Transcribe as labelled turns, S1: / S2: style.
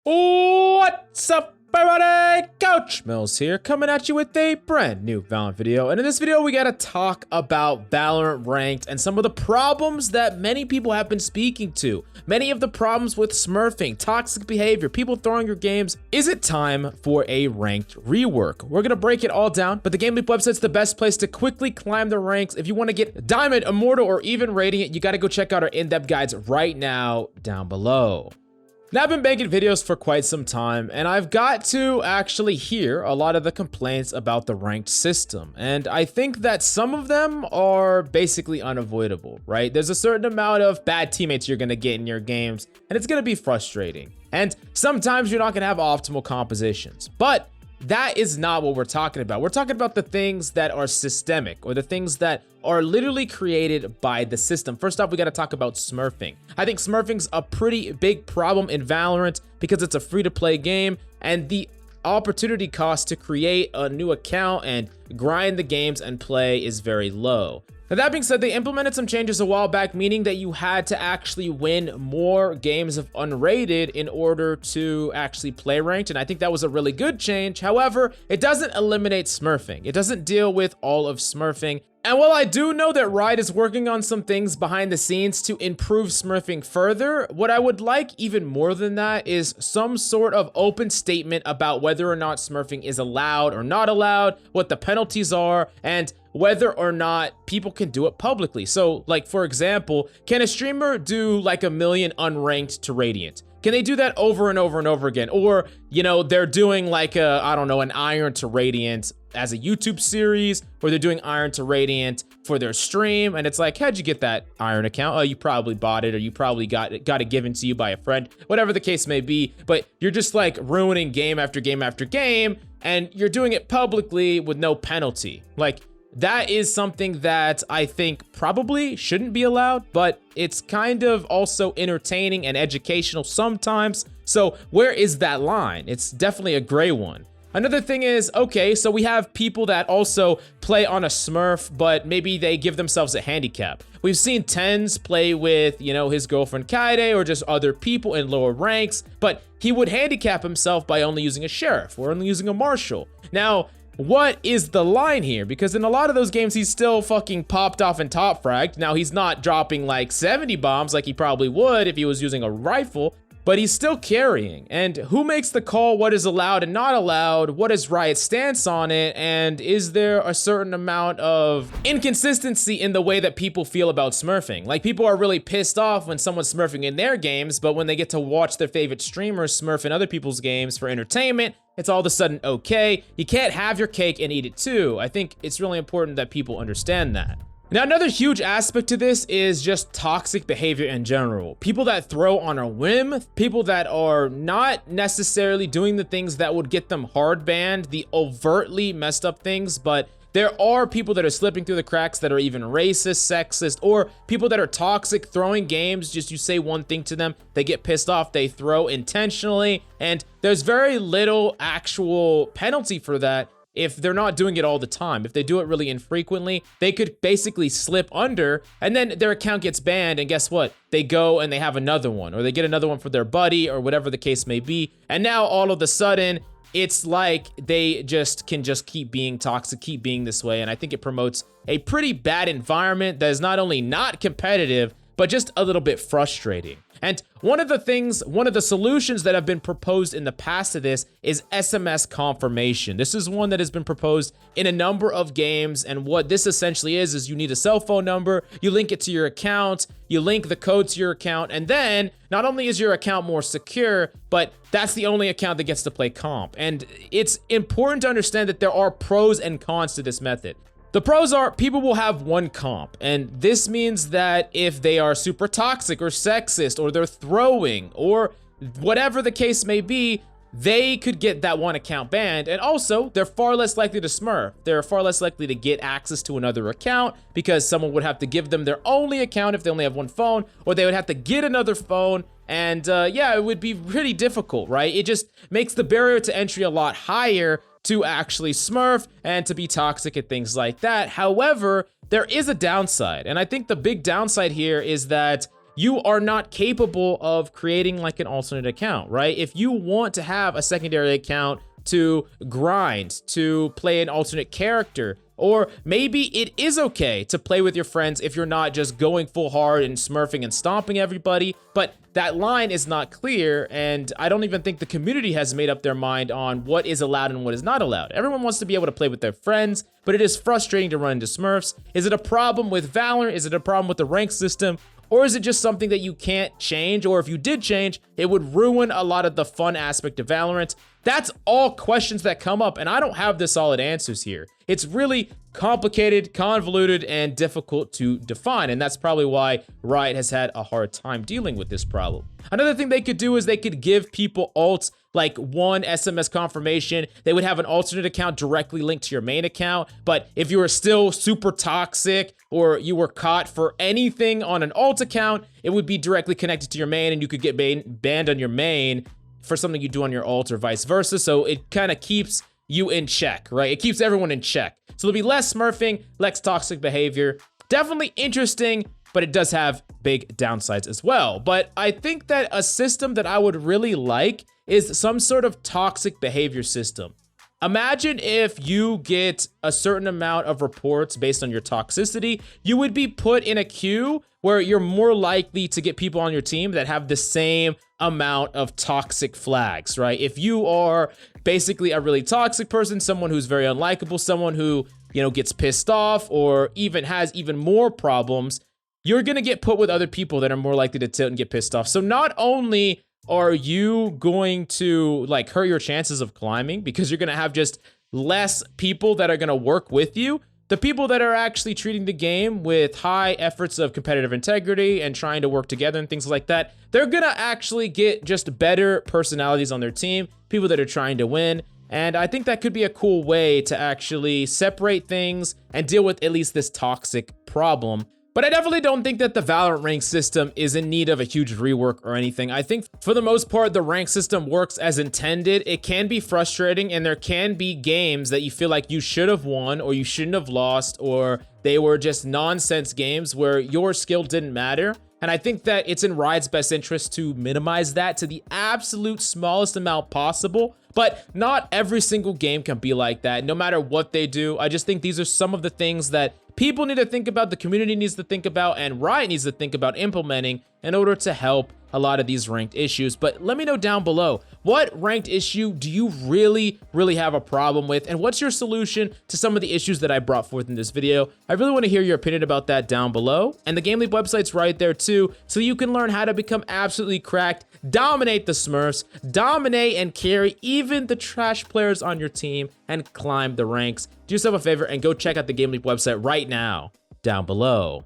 S1: What's up, everybody? Coach Mills here, coming at you with a brand new Valorant video. And in this video, we gotta talk about Valorant Ranked and some of the problems that many people have been speaking to. Many of the problems with smurfing, toxic behavior, people throwing your games. Is it time for a ranked rework? We're gonna break it all down, but the GameLeap website's the best place to quickly climb the ranks. If you wanna get Diamond, Immortal, or even Radiant, you gotta go check out our in-depth guides right now down below. Now, I've been making videos for quite some time, and I've got to actually hear a lot of the complaints about the ranked system. And I think that some of them are basically unavoidable, right? There's a certain amount of bad teammates you're gonna get in your games, and it's gonna be frustrating. And sometimes you're not gonna have optimal compositions, but that is not what we're talking about. We're talking about the things that are systemic, or the things that are literally created by the system. First off, we gotta talk about smurfing. I think smurfing's a pretty big problem in Valorant because it's a free-to-play game, and the opportunity cost to create a new account and grind the games and play is very low. Now, that being said, they implemented some changes a while back, meaning that you had to actually win more games of unrated in order to actually play ranked, and I think that was a really good change. However, it doesn't eliminate smurfing. It doesn't deal with all of smurfing. And while I do know that Riot is working on some things behind the scenes to improve smurfing further, what I would like even more than that is some sort of open statement about whether or not smurfing is allowed or not allowed, what the penalties are, and whether or not people can do it publicly. So, like, for example, can a streamer do like 1 million unranked to Radiant? Can they do that over and over and over again? Or, you know, they're doing like I don't know, an Iron to Radiant as a YouTube series, or they're doing Iron to Radiant for their stream, and it's like, how'd you get that Iron account? Oh, you probably bought it, or you probably got it given to you by a friend, whatever the case may be. But you're just like ruining game after game after game, and you're doing it publicly with no penalty. Like, that is something that I think probably shouldn't be allowed, but it's kind of also entertaining and educational sometimes. So where is that line? It's definitely a gray one. Another thing is, okay, so we have people that also play on a smurf, but maybe they give themselves a handicap. We've seen Tens play with, you know, his girlfriend Kaede, or just other people in lower ranks, but he would handicap himself by only using a sheriff or only using a marshal. Now, what is the line here? Because in a lot of those games, he's still fucking popped off and top fragged. Now, he's not dropping like 70 bombs like he probably would if he was using a rifle, but he's still carrying. And who makes the call what is allowed and not allowed? What is Riot's stance on it? And is there a certain amount of inconsistency in the way that people feel about smurfing? Like, people are really pissed off when someone's smurfing in their games, but when they get to watch their favorite streamers smurf in other people's games for entertainment, it's all of a sudden okay. You can't have your cake and eat it too. I think it's really important that people understand that. Now, another huge aspect to this is just toxic behavior in general. People that throw on a whim, people that are not necessarily doing the things that would get them hard banned, the overtly messed up things, but there are people that are slipping through the cracks that are even racist, sexist, or people that are toxic, throwing games. Just you say one thing to them, they get pissed off, they throw intentionally, and there's very little actual penalty for that. If they're not doing it all the time, if they do it really infrequently, they could basically slip under, and then their account gets banned, and guess what? They go and they have another one, or they get another one for their buddy, or whatever the case may be, and now all of a sudden, it's like they can just keep being toxic, keep being this way, and I think it promotes a pretty bad environment that is not only not competitive, but just a little bit frustrating. And one of the solutions that have been proposed in the past to this is SMS confirmation. This is one that has been proposed in a number of games, and what this essentially is you need a cell phone number, you link it to your account, you link the code to your account, and then not only is your account more secure, but that's the only account that gets to play comp. And it's important to understand that there are pros and cons to this method. The pros are people will have one comp, and this means that if they are super toxic or sexist, or they're throwing, or whatever the case may be, they could get that one account banned. And also, they're far less likely to smurf. They're far less likely to get access to another account, because someone would have to give them their only account if they only have one phone, or they would have to get another phone. And yeah, it would be pretty difficult, right? It just makes the barrier to entry a lot higher to actually smurf and to be toxic and things like that. However, there is a downside, and I think the big downside here is that you are not capable of creating like an alternate account, right? If you want to have a secondary account to grind, to play an alternate character, or maybe it is okay to play with your friends if you're not just going full hard and smurfing and stomping everybody, but that line is not clear, and I don't even think the community has made up their mind on what is allowed and what is not allowed. Everyone wants to be able to play with their friends, but it is frustrating to run into smurfs. Is it a problem with Valorant? Is it a problem with the rank system? Or is it just something that you can't change? Or if you did change, it would ruin a lot of the fun aspect of Valorant? That's all questions that come up, and I don't have the solid answers here. It's really complicated, convoluted, and difficult to define, and that's probably why Riot has had a hard time dealing with this problem. Another thing they could do is they could give people alts like one SMS confirmation. They would have an alternate account directly linked to your main account, but if you were still super toxic or you were caught for anything on an alt account, it would be directly connected to your main, and you could get banned on your main for something you do on your alt or vice versa. So it kind of keeps you in check, right? It keeps everyone in check. So there'll be less smurfing, less toxic behavior. Definitely interesting, but it does have big downsides as well. But I think that a system that I would really like is some sort of toxic behavior system. Imagine if you get a certain amount of reports based on your toxicity, you would be put in a queue where you're more likely to get people on your team that have the same amount of toxic flags, right? If you are basically a really toxic person, someone who's very unlikable, someone who, you know, gets pissed off or even has even more problems, you're gonna get put with other people that are more likely to tilt and get pissed off. So not only are you going to like hurt your chances of climbing because you're gonna have just less people that are gonna work with you, the people that are actually treating the game with high efforts of competitive integrity and trying to work together and things like that, they're gonna actually get just better personalities on their team, people that are trying to win. And I think that could be a cool way to actually separate things and deal with at least this toxic problem. But I definitely don't think that the Valorant rank system is in need of a huge rework or anything. I think for the most part, the rank system works as intended. It can be frustrating, and there can be games that you feel like you should have won or you shouldn't have lost, or they were just nonsense games where your skill didn't matter. And I think that it's in Riot's best interest to minimize that to the absolute smallest amount possible. But not every single game can be like that, no matter what they do. I just think these are some of the things that people need to think about, the community needs to think about, and Riot needs to think about implementing in order to help a lot of these ranked issues. But let me know down below, what ranked issue do you really have a problem with? And what's your solution to some of the issues that I brought forth in this video? I really want to hear your opinion about that down below. And the GameLeap website's right there too, so you can learn how to become absolutely cracked, dominate the Smurfs, dominate and carry even the trash players on your team, and climb the ranks. Do yourself a favor and go check out the GameLeap website right now down below.